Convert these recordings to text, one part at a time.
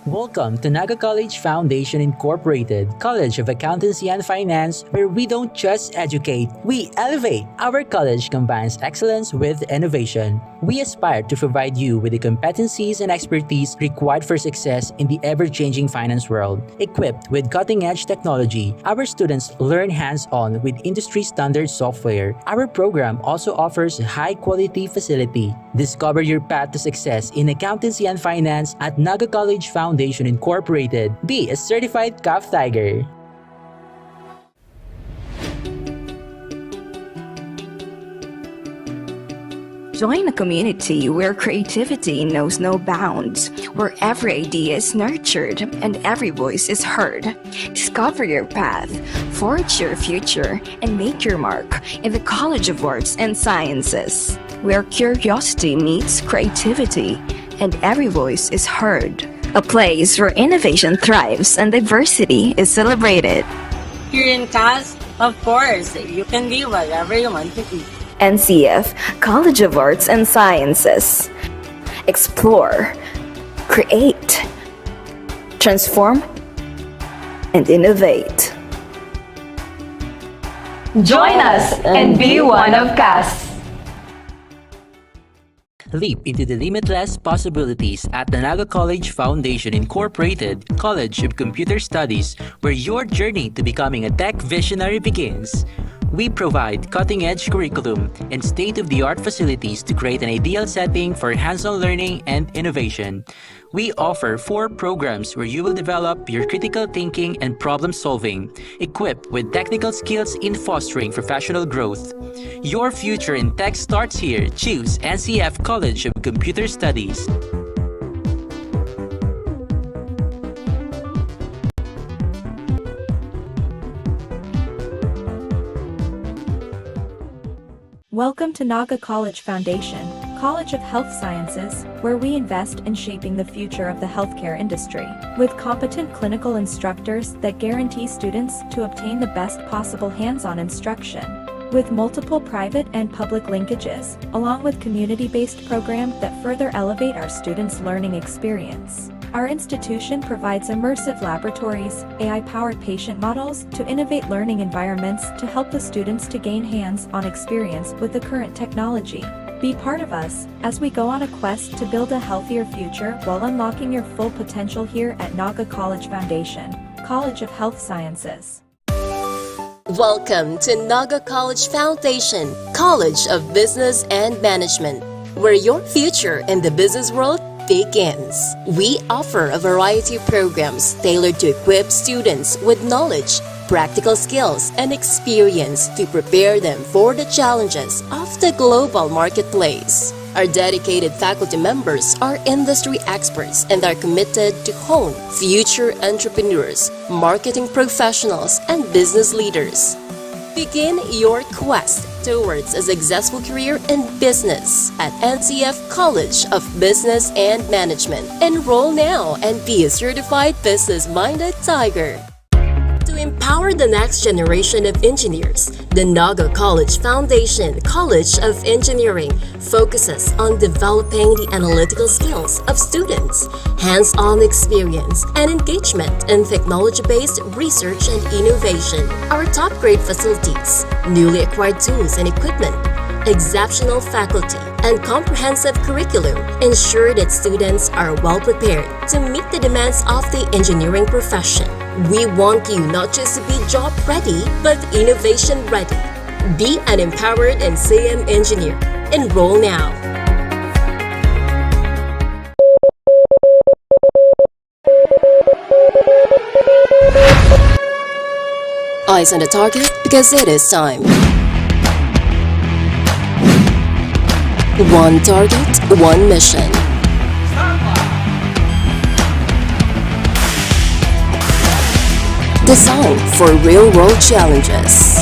Welcome to NAGA College Foundation Incorporated, College of Accountancy and Finance, where we don't just educate, we elevate. Our college combines excellence with innovation. We aspire to provide you with the competencies and expertise required for success in the ever-changing finance world. Equipped with cutting-edge technology, our students learn hands-on with industry-standard software. Our program also offers a high-quality facility. Discover your path to success in accountancy and finance at NAGA College Foundation Incorporated. Be a certified CAF Tiger. Join a community where creativity knows no bounds, where every idea is nurtured and every voice is heard. Discover your path, forge your future, and make your mark in the College of Arts and Sciences, where curiosity meets creativity and every voice is heard. A place where innovation thrives and diversity is celebrated. Here in CAS, of course, you can be whatever you want to be. NCF, College of Arts and Sciences. Explore, create, transform, and innovate. Join us and be one of CAS. Leap into the limitless possibilities at the NAGA College Foundation Incorporated, College of Computer Studies, where your journey to becoming a tech visionary begins. We provide cutting-edge curriculum and state-of-the-art facilities to create an ideal setting for hands-on learning and innovation. We offer 4 programs where you will develop your critical thinking and problem-solving, equipped with technical skills in fostering professional growth. Your future in tech starts here. Choose NCF College of Computer Studies. Welcome to NAGA College Foundation, College of Health Sciences, where we invest in shaping the future of the healthcare industry, with competent clinical instructors that guarantee students to obtain the best possible hands-on instruction, with multiple private and public linkages, along with community-based programs that further elevate our students' learning experience. Our institution provides immersive laboratories, AI-powered patient models to innovate learning environments to help the students to gain hands-on experience with the current technology. Be part of us as we go on a quest to build a healthier future while unlocking your full potential here at NAGA College Foundation, College of Health Sciences. Welcome to NAGA College Foundation, College of Business and Management, where your future in the business world begins. We offer a variety of programs tailored to equip students with knowledge, practical skills, and experience to prepare them for the challenges of the global marketplace. Our dedicated faculty members are industry experts and are committed to hone future entrepreneurs, marketing professionals, and business leaders. Begin your quest towards a successful career in business at NCF College of Business and Management. Enroll now and be a certified business-minded tiger. To empower the next generation of engineers, the NAGA College Foundation College of Engineering focuses on developing the analytical skills of students, hands-on experience, and engagement in technology-based research and innovation. Our top-grade facilities, newly acquired tools and equipment, exceptional faculty, and comprehensive curriculum ensure that students are well prepared to meet the demands of the engineering profession. We want you not just to be job ready, but innovation ready. Be an empowered and CM engineer. Enroll now. Eyes on the target because it is time. One target, one mission. Designed for real-world challenges.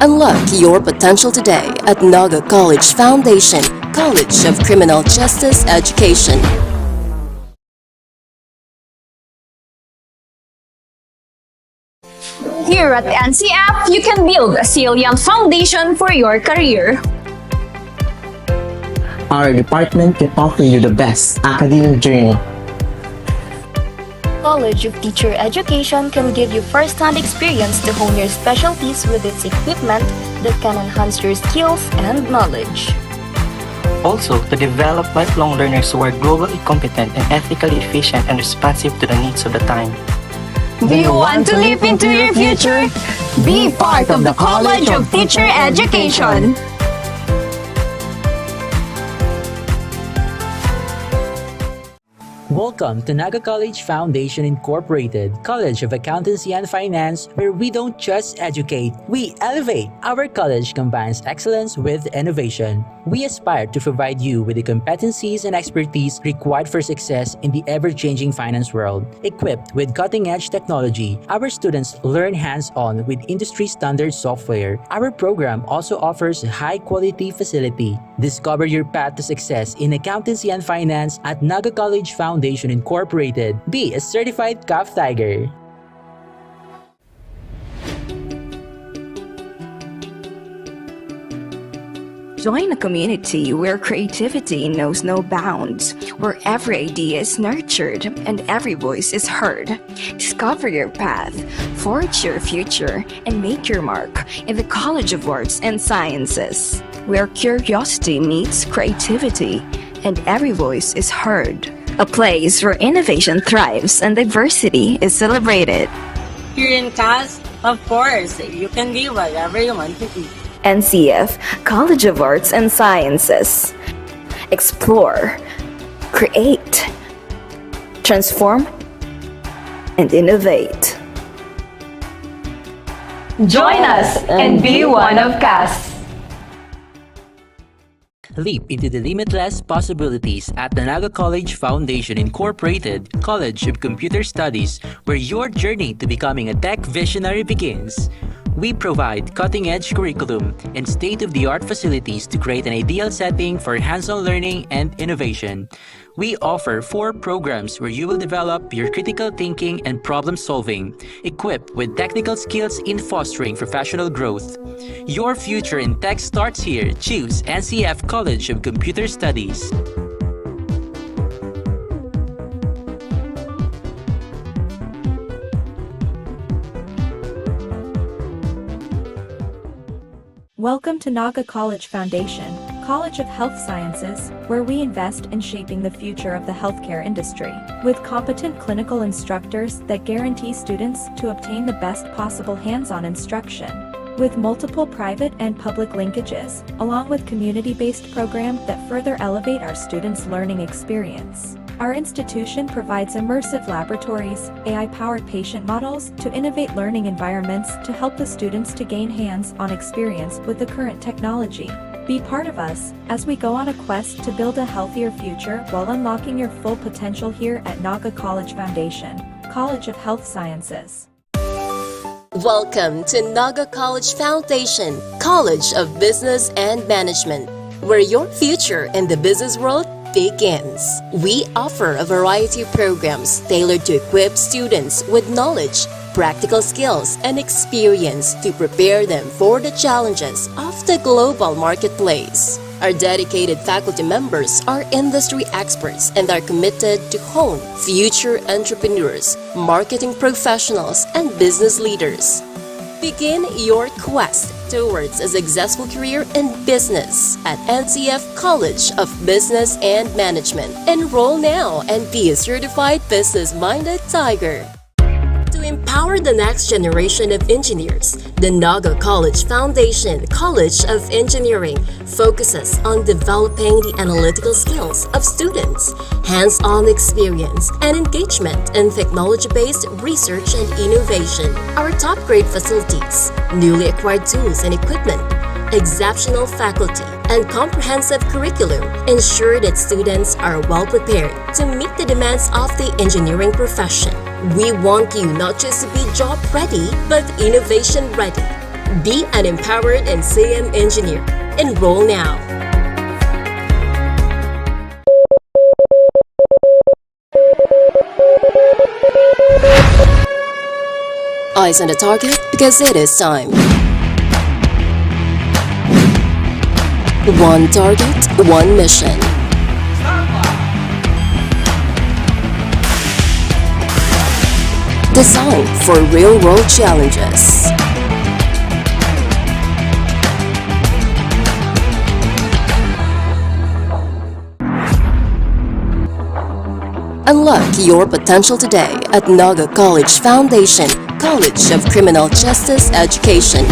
Unlock your potential today at NAGA College Foundation, College of Criminal Justice Education. Here at NCF, you can build a salient foundation for your career. Our department can offer you the best academic journey. College of Teacher Education can give you first-hand experience to hone your specialties with its equipment that can enhance your skills and knowledge. Also, to develop lifelong learners who are globally competent and ethically efficient and responsive to the needs of the time. Do you want to leap into your future? Be part of the College of Teacher Education. Welcome to NAGA College Foundation Incorporated, College of Accountancy and Finance, where we don't just educate, we elevate. Our college combines excellence with innovation. We aspire to provide you with the competencies and expertise required for success in the ever-changing finance world. Equipped with cutting-edge technology, our students learn hands-on with industry-standard software. Our program also offers a high-quality facility. Discover your path to success in accountancy and finance at NAGA College Foundation Incorporated. Be a certified 𝗧𝗵𝗵𝗶. Join a community where creativity knows no bounds, where every idea is nurtured and every voice is heard. Discover your path, forge your future, and make your mark in the College of Arts and Sciences, where curiosity meets creativity and every voice is heard. A place where innovation thrives and diversity is celebrated. Here in CAS, of course, you can be whatever you want to be. NCF, College of Arts and Sciences. Explore, create, transform, and innovate. Join us and be one of 𝗧𝗵𝗵𝗀𝗀. Leap into the limitless possibilities at the NAGA College Foundation Incorporated, College of Computer Studies, where your journey to becoming a tech visionary begins. We provide cutting-edge curriculum and state-of-the-art facilities to create an ideal setting for hands-on learning and innovation. We offer 4 programs where you will develop your critical thinking and problem-solving, equipped with technical skills in fostering professional growth. Your future in tech starts here. Choose NCF College of Computer Studies. Welcome to NAGA College Foundation, College of Health Sciences, where we invest in shaping the future of the healthcare industry, with competent clinical instructors that guarantee students to obtain the best possible hands-on instruction. With multiple private and public linkages, along with community-based programs that further elevate our students' learning experience. Our institution provides immersive laboratories, AI-powered patient models to innovate learning environments to help the students to gain hands-on experience with the current technology. Be part of us as we go on a quest to build a healthier future while unlocking your full potential here at NAGA College Foundation, College of Health Sciences. Welcome to NAGA College Foundation, College of Business and Management, where your future in the business world begins. We offer a variety of programs tailored to equip students with knowledge, practical skills, and experience to prepare them for the challenges of the global marketplace. Our dedicated faculty members are industry experts and are committed to hone future entrepreneurs, marketing professionals, and business leaders. Begin your quest towards a successful career in business at NCF College of Business and Management. Enroll now and be a certified business-minded tiger. To empower the next generation of engineers, the NAGA College Foundation College of Engineering focuses on developing the analytical skills of students, hands-on experience, and engagement in technology-based research and innovation. Our top-grade facilities, newly acquired tools and equipment, exceptional faculty, and comprehensive curriculum ensure that students are well prepared to meet the demands of the engineering profession. We want you not just to be job ready, but innovation ready. Be an empowered and SAM engineer. Enroll now. Eyes on the target because it is time. One target, one mission. Designed for real-world challenges. Unlock your potential today at NAGA College Foundation, College of Criminal Justice Education.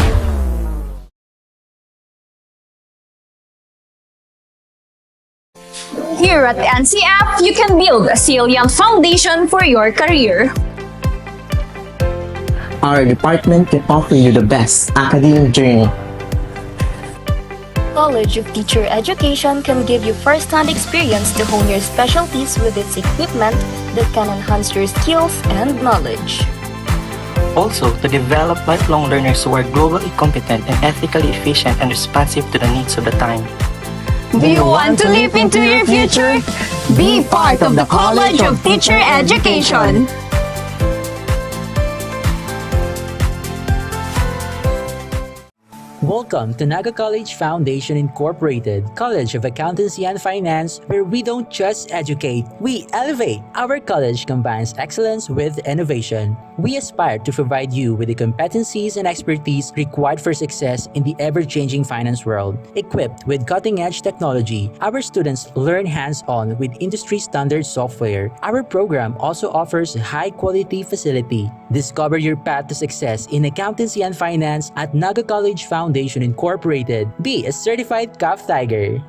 Here at NCF, you can build a salient foundation for your career. Our department can offer you the best academic journey. College of Teacher Education can give you first-hand experience to hone your specialties with its equipment that can enhance your skills and knowledge. Also, to develop lifelong learners who are globally competent and ethically efficient and responsive to the needs of the time. Do you want to leap into your future? Be part of the College of Teacher Education. Welcome to NAGA College Foundation Incorporated, College of Accountancy and Finance, where we don't just educate, we elevate. Our college combines excellence with innovation. We aspire to provide you with the competencies and expertise required for success in the ever-changing finance world. Equipped with cutting-edge technology, our students learn hands-on with industry-standard software. Our program also offers high-quality facility. Discover your path to success in accountancy and finance at NAGA College Foundation Incorporated. Be a certified CAF Tiger.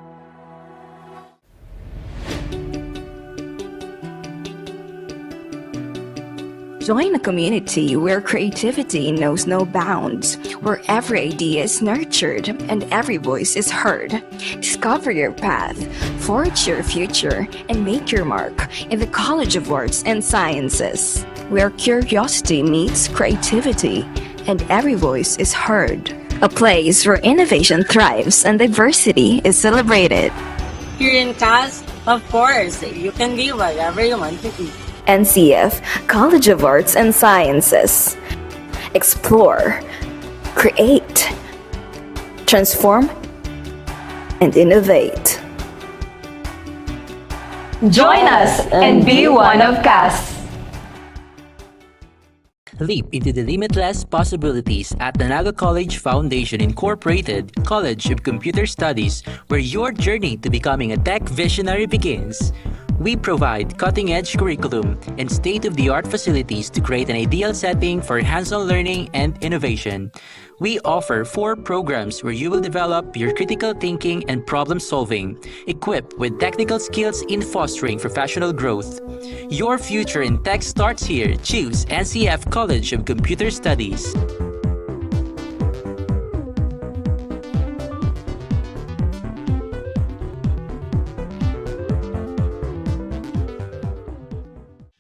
Join a community where creativity knows no bounds, where every idea is nurtured and every voice is heard. Discover your path, forge your future, and make your mark in the College of Arts and Sciences, where curiosity meets creativity and every voice is heard. A place where innovation thrives and diversity is celebrated. Here in CAS, of course, you can be whatever you want to be. NCF, College of Arts and Sciences. Explore, create, transform, and innovate. Join us and be one of CAS. Leap into the limitless possibilities at the NAGA College Foundation Incorporated, College of Computer Studies, where your journey to becoming a tech visionary begins. We provide cutting-edge curriculum and state-of-the-art facilities to create an ideal setting for hands-on learning and innovation. We offer 4 programs where you will develop your critical thinking and problem-solving, equipped with technical skills in fostering professional growth. Your future in tech starts here. Choose NCF College of Computer Studies.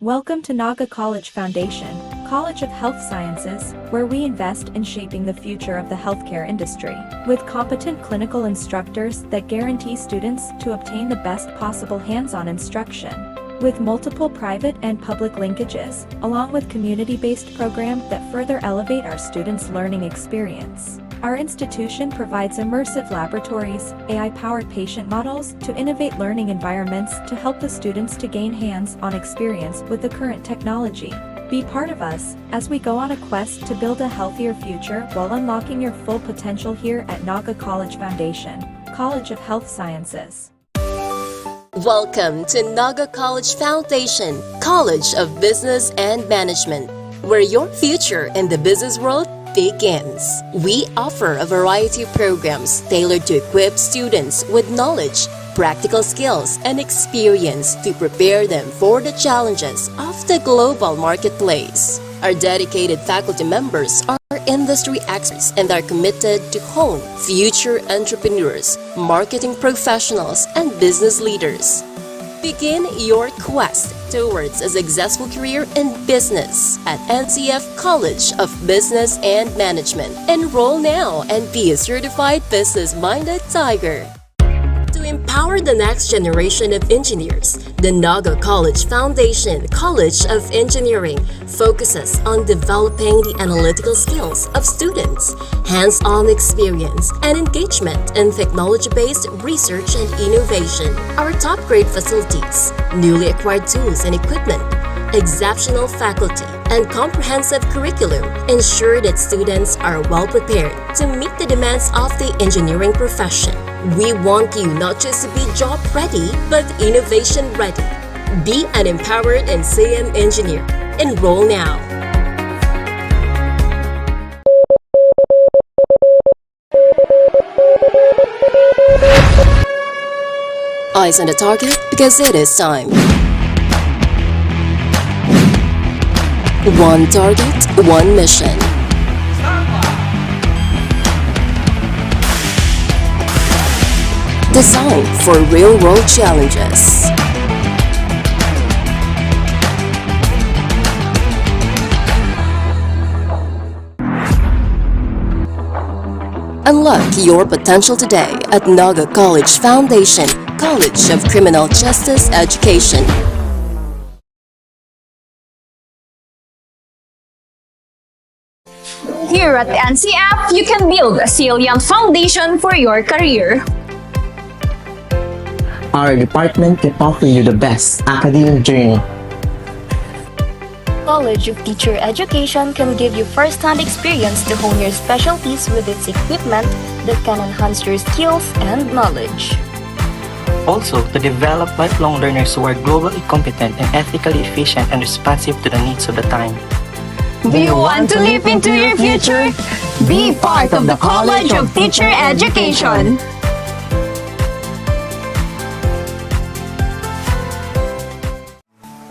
Welcome to NAGA College Foundation, College of Health Sciences, where we invest in shaping the future of the healthcare industry, with competent clinical instructors that guarantee students to obtain the best possible hands-on instruction, with multiple private and public linkages, along with community-based programs that further elevate our students' learning experience. Our institution provides immersive laboratories, AI-powered patient models to innovate learning environments to help the students to gain hands-on experience with the current technology. Be part of us as we go on a quest to build a healthier future while unlocking your full potential here at NAGA College Foundation, College of Health Sciences. Welcome to NAGA College Foundation, College of Business and Management, where your future in the business world begins. We offer a variety of programs tailored to equip students with knowledge, practical skills, and experience to prepare them for the challenges of the global marketplace. Our dedicated faculty members are industry experts and are committed to hone future entrepreneurs, marketing professionals, and business leaders. Begin your quest towards a successful career in business at NCF College of Business and Management. Enroll now and be a certified business-minded tiger. To empower the next generation of engineers, the NAGA College Foundation College of Engineering focuses on developing the analytical skills of students, hands-on experience, and engagement in technology-based research and innovation. Our top-grade facilities, newly acquired tools and equipment, exceptional faculty, and comprehensive curriculum ensure that students are well prepared to meet the demands of the engineering profession. We want you not just to be job ready, but innovation ready. Be an empowered and 𝗖𝗵 engineer. Enroll now. Eyes on the target because it is time. One target, one mission. Designed for real-world challenges. Unlock your potential today at NAGA College Foundation, College of Criminal Justice Education. Here at NCF, you can build a salient foundation for your career. Our department can offer you the best academic journey. College of Teacher Education can give you first-hand experience to hone your specialties with its equipment that can enhance your skills and knowledge. Also, to develop lifelong learners who are globally competent and ethically efficient and responsive to the needs of the time. Do you want to leap into your future? Be part of the College of Teacher Education.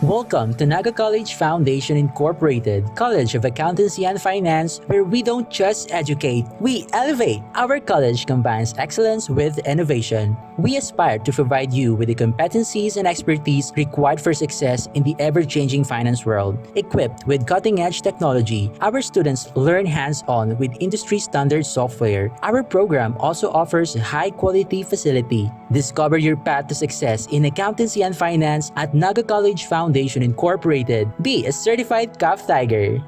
Welcome to NAGA College Foundation Incorporated, College of Accountancy and Finance, where we don't just educate, we elevate. Our college combines excellence with innovation. We aspire to provide you with the competencies and expertise required for success in the ever-changing finance world. Equipped with cutting-edge technology, our students learn hands-on with industry-standard software. Our program also offers a high-quality facility. Discover your path to success in accountancy and finance at NAGA College Foundation Incorporated. Be a certified CAF Tiger.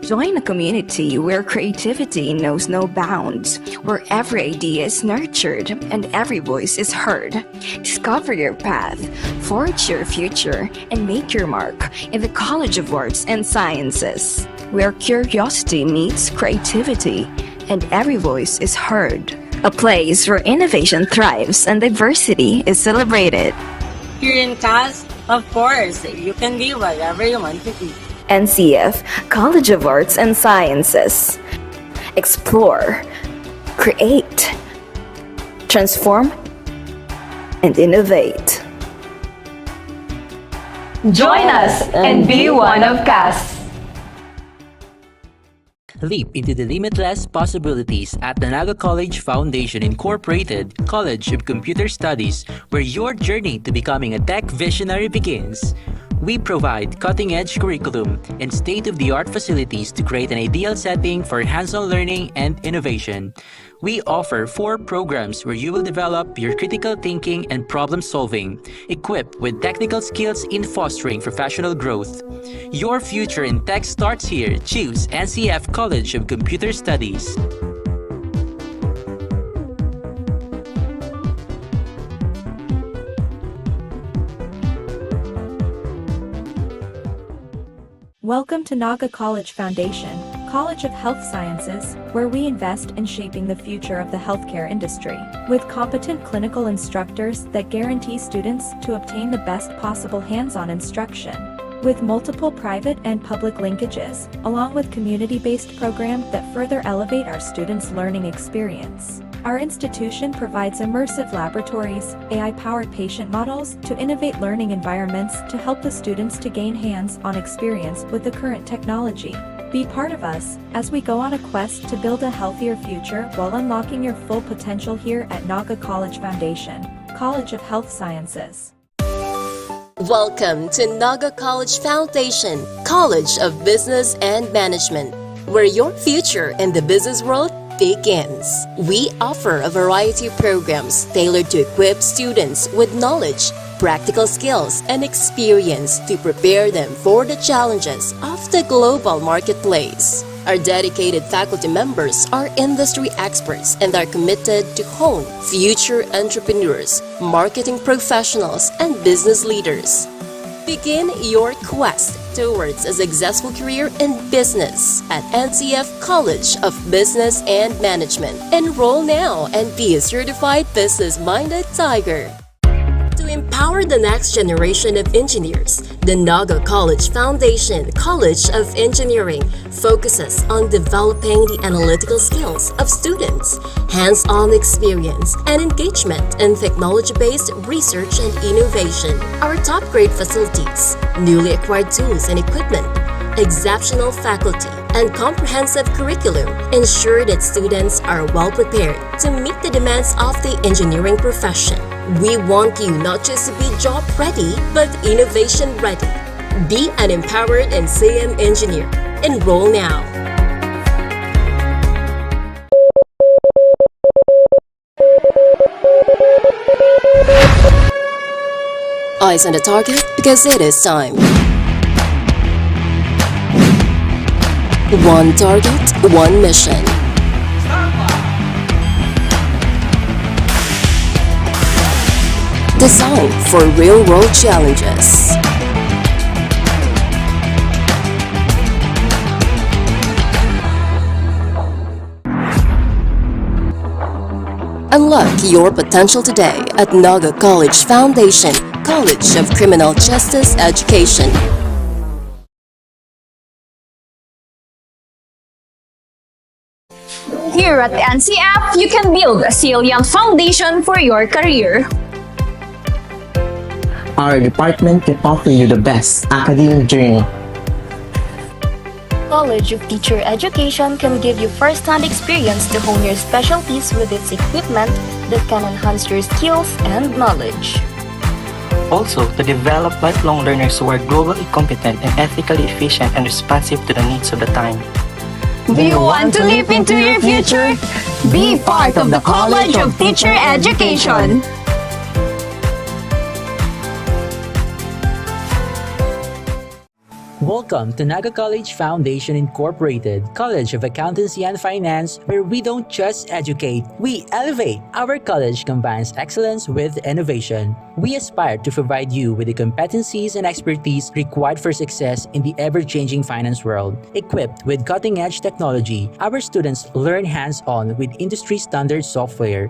Join a community where creativity knows no bounds, where every idea is nurtured and every voice is heard. Discover your path, forge your future, and make your mark in the College of Arts and Sciences, where curiosity meets creativity and every voice is heard. A place where innovation thrives and diversity is celebrated. Here in CAS, of course, you can be whatever you want to be. NCF, College of Arts and Sciences. Explore, create, transform, and innovate. Join us and be one of CAS. Leap into the limitless possibilities at the NAGA College Foundation Incorporated, College of Computer Studies, where your journey to becoming a tech visionary begins. We provide cutting-edge curriculum and state-of-the-art facilities to create an ideal setting for hands-on learning and innovation. We offer 4 programs where you will develop your critical thinking and problem-solving, equipped with technical skills in fostering professional growth. Your future in tech starts here. Choose NCF College of Computer Studies. Welcome to NAGA College Foundation, College of Health Sciences, where we invest in shaping the future of the healthcare industry, with competent clinical instructors that guarantee students to obtain the best possible hands-on instruction, with multiple private and public linkages, along with community-based programs that further elevate our students' learning experience. Our institution provides immersive laboratories, AI-powered patient models to innovate learning environments to help the students to gain hands-on experience with the current technology. Be part of us as we go on a quest to build a healthier future while unlocking your full potential here at NAGA College Foundation, College of Health Sciences. Welcome to NAGA College Foundation, College of Business and Management, where your future in the business world begins. We offer a variety of programs tailored to equip students with knowledge, practical skills, and experience to prepare them for the challenges of the global marketplace. Our dedicated faculty members are industry experts and are committed to hone future entrepreneurs, marketing professionals, and business leaders. Begin your quest towards a successful career in business at NCF College of Business and Management. Enroll now and be a certified business-minded tiger. To empower the next generation of engineers, the NAGA College Foundation College of Engineering focuses on developing the analytical skills of students, hands-on experience, and engagement in technology-based research and innovation. Our top-grade facilities, newly acquired tools and equipment, exceptional faculty, and comprehensive curriculum ensure that students are well prepared to meet the demands of the engineering profession. We want you not just to be job ready, but innovation ready. Be an empowered and CM engineer. Enroll now. Eyes on the target because it is time. One target, one mission. Designed for real-world challenges. Unlock your potential today at NAGA College Foundation, College of Criminal Justice Education. Here at NCF, you can build a resilient foundation for your career. Our department can offer you the best academic journey. College of Teacher Education can give you first-hand experience to hone your specialties with its equipment that can enhance your skills and knowledge. Also, to develop lifelong learners who are globally competent and ethically efficient and responsive to the needs of the time. Do you want to leap into your future? Be part of the College of Teacher Education. Welcome to NAGA College Foundation Incorporated, College of Accountancy and Finance, where we don't just educate, we elevate. Our college combines excellence with innovation. We aspire to provide you with the competencies and expertise required for success in the ever-changing finance world. Equipped with cutting-edge technology, our students learn hands-on with industry-standard software,